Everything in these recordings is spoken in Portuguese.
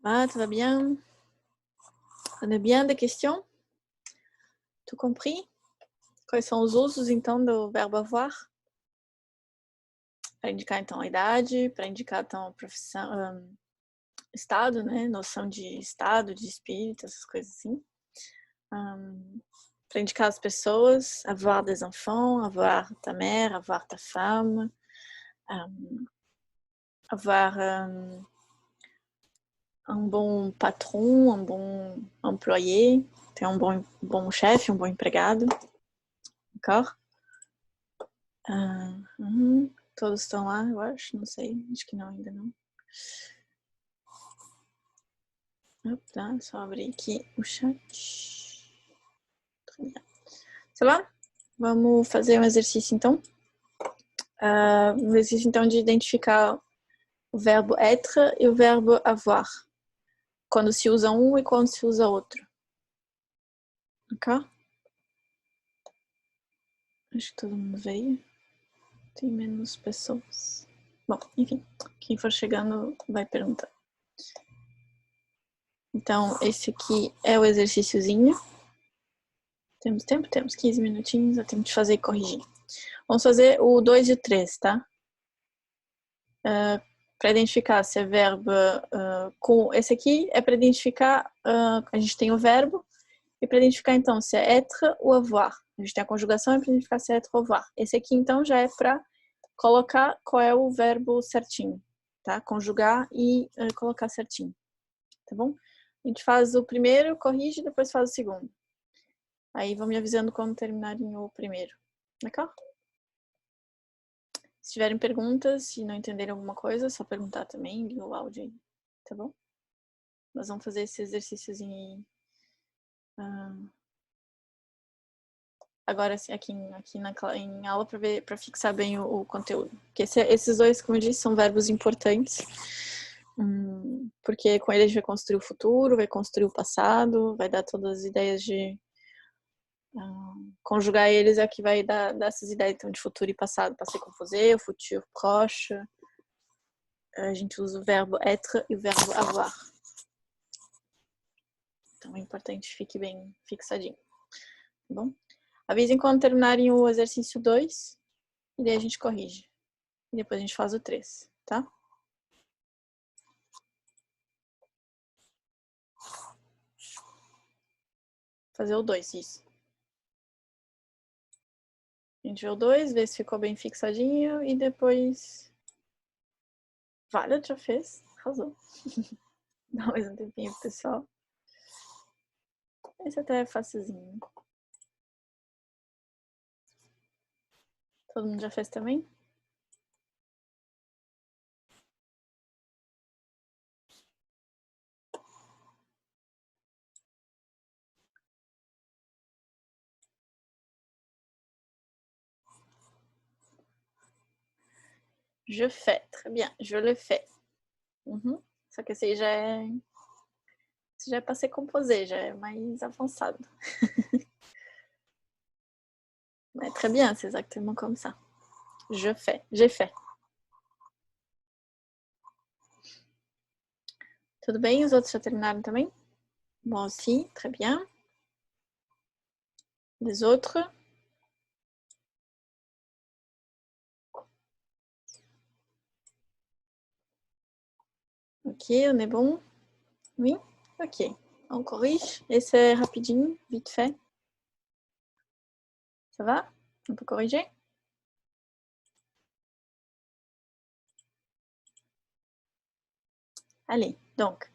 Tout va bien? On a bien des questions? Tout compris? Quais são os usos, então, do verbo avoir? Para indicar, então, a idade, para indicar, então, a profissão, estado, né? Noção de estado, de espírito, essas coisas assim. Para indicar as pessoas, avoir des enfants, avoir ta mère, avoir ta femme, avoir um bom patron, um bom employé, ter um bom chefe, um bom empregado. D'accord? Todos estão lá, eu acho, não sei, acho que não, ainda não. Tá, só abrir aqui o chat. Sei lá? Vamos fazer um exercício, então. Um exercício, então, de identificar o verbo être e o verbo avoir. Quando se usa um e quando se usa outro. Ok? Acho que todo mundo veio. Tem menos pessoas. Bom, enfim, quem for chegando vai perguntar. Então, esse aqui é o exercíciozinho. Temos tempo? Temos 15 minutinhos, eu tenho que fazer e corrigir. Vamos fazer o 2 e o 3, tá? Para identificar se é verbo com... Esse aqui é para identificar... a gente tem o verbo. E para identificar, então, se é être ou avoir. A gente tem a conjugação e para identificar se é être ou avoir. Esse aqui, então, já é para colocar qual é o verbo certinho, tá? Conjugar e colocar certinho, tá bom? A gente faz o primeiro, corrige, depois faz o segundo. Aí vão me avisando quando terminarem o primeiro, d'accord? Se tiverem perguntas, se não entenderem alguma coisa, é só perguntar também, liga o áudio aí, tá bom? Nós vamos fazer esse exercíciozinho aí. Agora, assim, aqui em aula para fixar bem o conteúdo. Porque esses dois, como eu disse, são verbos importantes. Porque com ele a gente vai construir o futuro, vai construir o passado, vai dar todas as ideias de... conjugar eles é que vai dar essas ideias então, de futuro e passado. Passé composé, o futur proche. A gente usa o verbo être e o verbo avoir. Então é importante que fique bem fixadinho. Tá bom? Avisem quando terminarem o exercício 2 e daí a gente corrige. E depois a gente faz o 3, tá? Fazer o 2, isso. A gente vê o 2, vê se ficou bem fixadinho e depois... Vale, já fez. Arrasou. Dá mais um tempinho pro pessoal. Esse até é facilzinho. Todo mundo já fez também? Je fais, très bien, je le fais. Só que esse aí já é passé composé, já é mais avançado. Mais très bien, c'est exactement comme ça. Je fais, j'ai fait. Tudo bem? Os outros já terminaram também? Moi aussi, très bien. Les autres? Ok, on est bon? Oui? Ok. On corrige. Esse é rapidinho, vite fait. Ça va? On peut corriger? Allez, donc,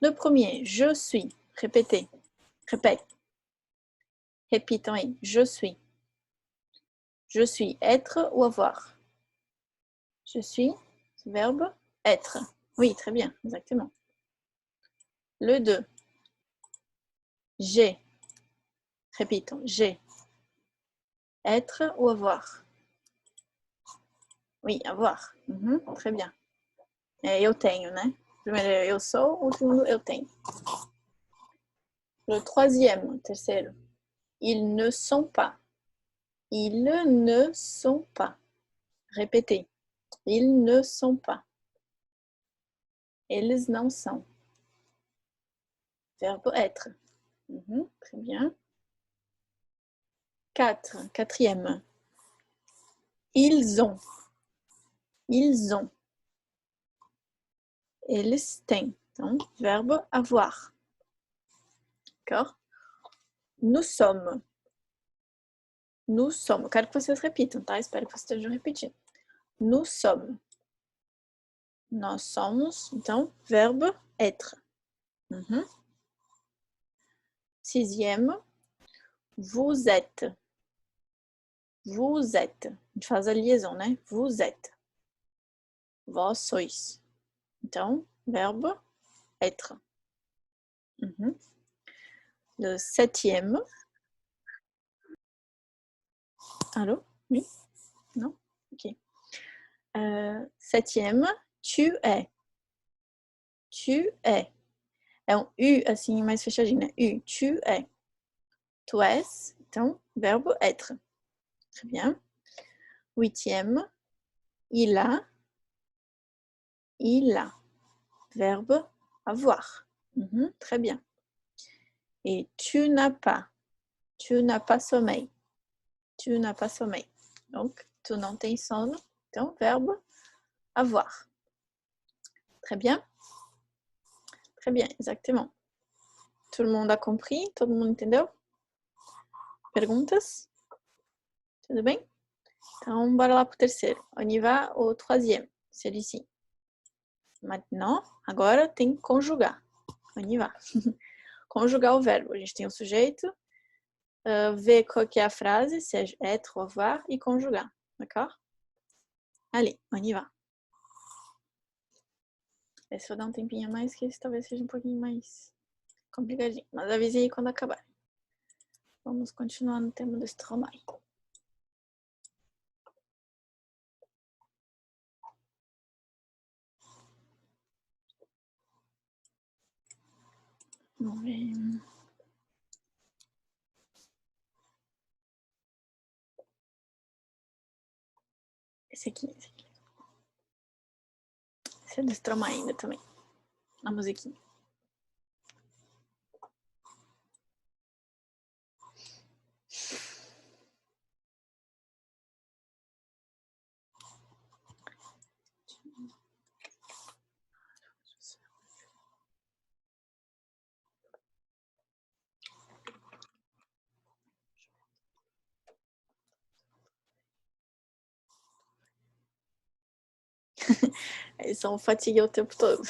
le premier, je suis. Répétez. Répète. Répète, oui. Je suis. Je suis être ou avoir? Je suis, verbe, être. Oui, très bien, exactement. Le 2. J'ai. Répétons, j'ai. Être ou avoir? Oui, avoir. Très bien. Eu tenho, né? Primeiro eu sou, o segundo eu tenho. Le troisième, terceiro. Ils ne sont pas. Ils ne sont pas. Répétez. Ils ne sont pas. Eles não são. verbe être. Très bien. 4, quatrième. Ils ont. Ils ont. Eles têm. Então, verbo avoir. D'accord? Nous sommes. Nous sommes. Eu quero que vocês repitam, tá? Espero que vocês estejam repetindo. Nous sommes. Nós somos. Então, verbo être. Sixième. Vous êtes. Vous êtes. A gente faz a liaison, né? Vous êtes. Vós sois. Então, verbe être. Le septième. Allô? Oui? Non? Ok. Septième. Tu es. Tu es. É um U assim mais fechadinho, né? U. Tu es. Tu és. Então, verbe être. Très bien. Huitième. Il a. Il a. Verbe avoir. Très bien. Et tu n'as pas. Tu n'as pas sommeil. Tu n'as pas sommeil. Donc, tu não tem sono. Então, verbe avoir. Très bien. Très bien, exactement. Tout le monde a compris? Todo mundo entendeu? Perguntas? Tudo bem? Então, bora lá pro terceiro. On y va au troisième. Celui-ci. Maintenant, agora tem que conjugar. On y va. Conjugar o verbo. A gente tem o sujeito, ver qual que é a frase, se é être ou avoir, e conjugar. D'accord? Allez, on y va. Esse eu vou dar um tempinho a mais, que esse talvez seja um pouquinho mais complicadinho. Mas avise aí quando acabar. Vamos continuar no tema do Stromae. Vamos ver. Esse aqui. Esse é do Stromae ainda também. A musiquinha. Eles são fatiga o tempo todo.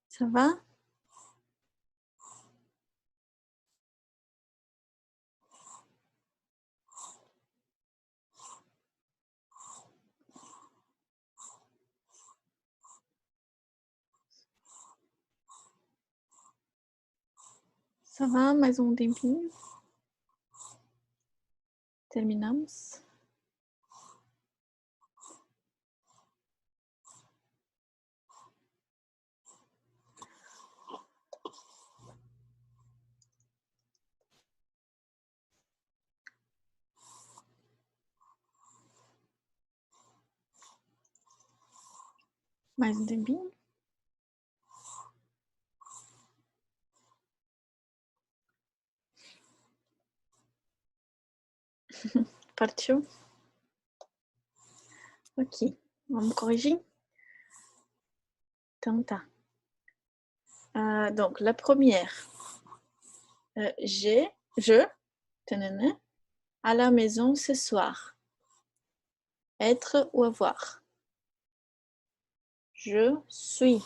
Ça va? Ça va? Mais um tempinho. Terminamos. Mais um tempinho. Partiu? Ok. Vamos corrigir? Então tá. Donc, la première. Je, à la maison ce soir. Être ou avoir. Je suis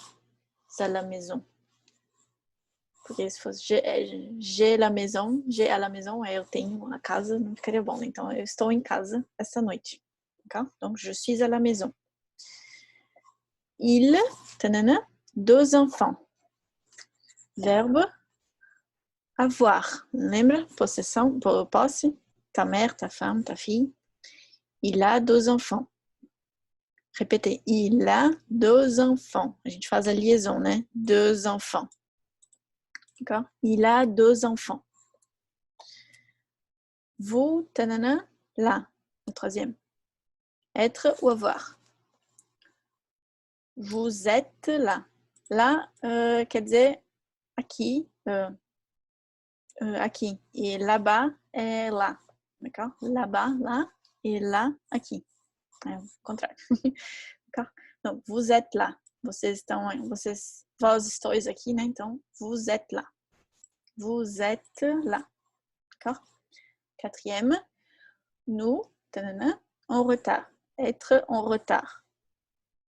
à la maison. Porque se fosse j'ai la maison, j'ai à la maison, eu tenho a casa, não ficaria bom. Então, eu estou em casa esta noite. D'accord? Donc, je suis à la maison. Il, tanana, 2 enfants. Verbe, avoir. Lembra? Possessão, posse. Ta mère, ta femme, ta fille. Il a 2 enfants. Répétez. Il a 2 enfants. A gente faz a liaison, né? 2 enfants. D'accord? Il a 2 enfants. Vous, tanana, là. Le troisième. Être ou avoir. Vous êtes là. Là, quer dizer aqui, aqui. Et là-bas é lá. D'accord? Là-bas, là. Et là, aqui. É o contrário. D'accord? Donc, vous êtes là. Vocês estão, vós estáis aqui, né? Então, vous êtes là. Vous êtes là. D'accord? Quatrième, nous, tanana, en retard. Être en retard.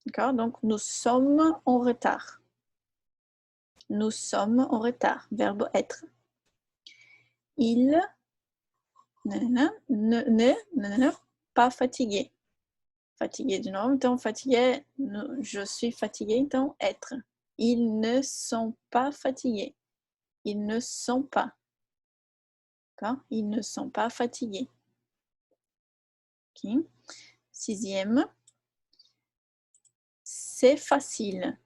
D'accord? Donc, nous sommes en retard. Nous sommes en retard. Verbe être. Il, nanana, ne, pas fatigué. Fatigué de novo. Então, fatigué, je suis fatigué. Então, être. Ils ne sont pas fatigués. Ils ne sont pas. D'accord? Ils ne sont pas fatigués. Okay. Sixième. C'est facile.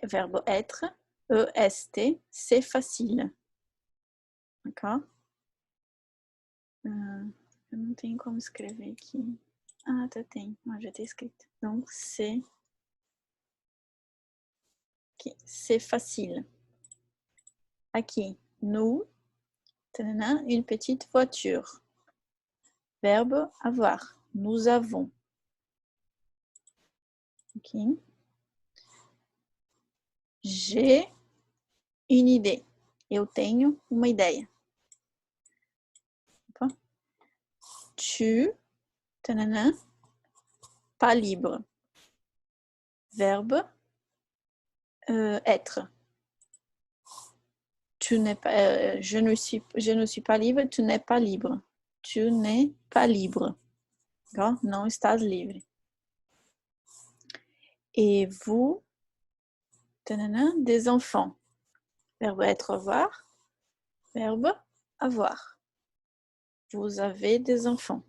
Verbe être. E-S-T. C'est facile. D'accord? Eu não tenho como escrever aqui. Ah, até tem. Ah, já tem escrito. Donc, c'est... Okay. C'est facile. Aqui. Nous, une petite voiture. Verbe avoir. Nous avons. Ok. J'ai une idée. Eu tenho uma ideia. Opa. Tu, tanana, pas libre. Verbe être. je ne suis pas libre, tu n'es pas libre. Tu n'es pas libre. D'accord? Não estás livre. Et vous, des enfants. Verbe être, avoir. Verbe avoir. Vous avez des enfants.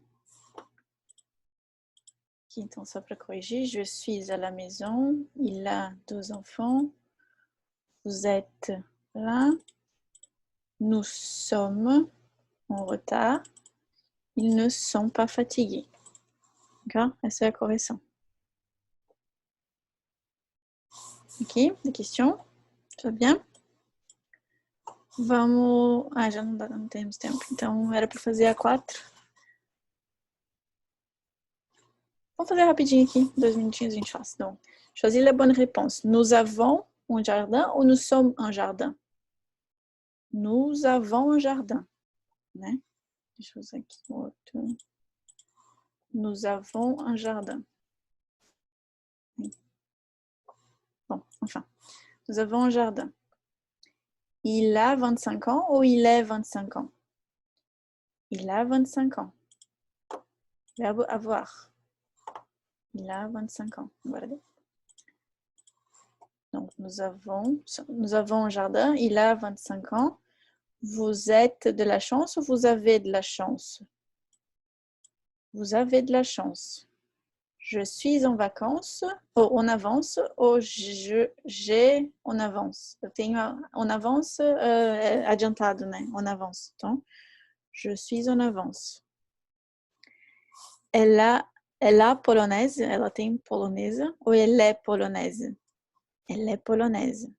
Então, só para corrigir, je suis à la maison. Il a 2 enfants. Vous êtes là. Nous sommes en retard. Ils ne sont pas fatigués. D'accord? Essa é a correção. Ok? Des questions? Tudo bem? Vamos... Ah, já não temos tempo. Então, era para fazer a 4. Vamos fazer rapidinho aqui. 2 minutinhos a gente faz. Donc, choisis la bonne réponse. Nous avons un jardin ou nous sommes un jardin? Nous avons un jardin. Né? Deixa eu usar aqui outro. Nous avons un jardin. Bon, enfin. Nous avons un jardin. Il a 25 ans ou il est 25 ans? Il a 25 ans. Verbe avoir. Il a 25 ans. Voilà. Donc, nous avons un jardin. Il a 25 ans. Vous êtes de la chance ou vous avez de la chance? Vous avez de la chance. Je suis en vacances, ou en avance, ou j'ai en avance. Eu tenho en avance adiantado, né? En avance. Então, je suis en avance. Ela polonaise, ela tem polonesa, ou elle est polonaise? Elle est polonaise.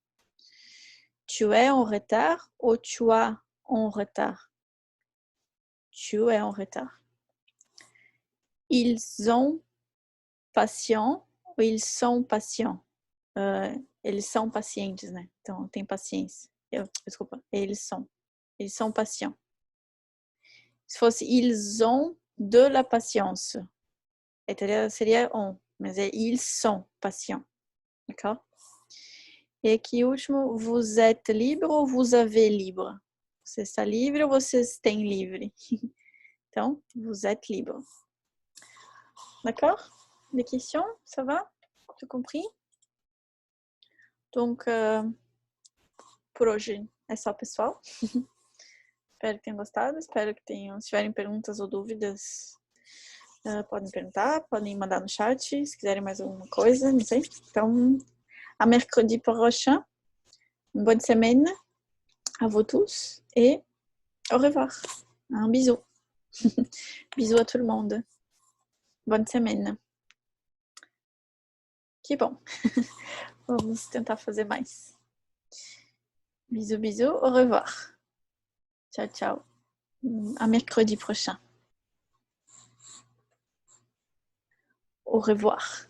Tu es en retard ou tu as en retard? Tu es en retard. Ils ont patients ou ils sont patients? Eles são pacientes, né? Então, tem paciência. Desculpa, eles são patients. Se fosse ils ont de la patience, seria on, mas é ils sont patients. D'accord? E aqui último, vous êtes libre ou vous avez libre? Você está livre ou vocês têm livre? Então, vous êtes libre. D'accord? Des questions? Ça va? Tout compris? Donc, por hoje é só, pessoal. Espero que tenham gostado. Espero que tenham, se tiverem perguntas ou dúvidas, podem perguntar, podem mandar no chat, se quiserem mais alguma coisa, não sei. Então, à mercredi prochain. Une bonne semaine à vous tous et au revoir. Un bisou. Bisous à tout le monde. Bonne semaine. Que bom. Vamos tentar fazer mais. Bisous, bisous. Au revoir. Ciao, ciao. À mercredi prochain. Au revoir.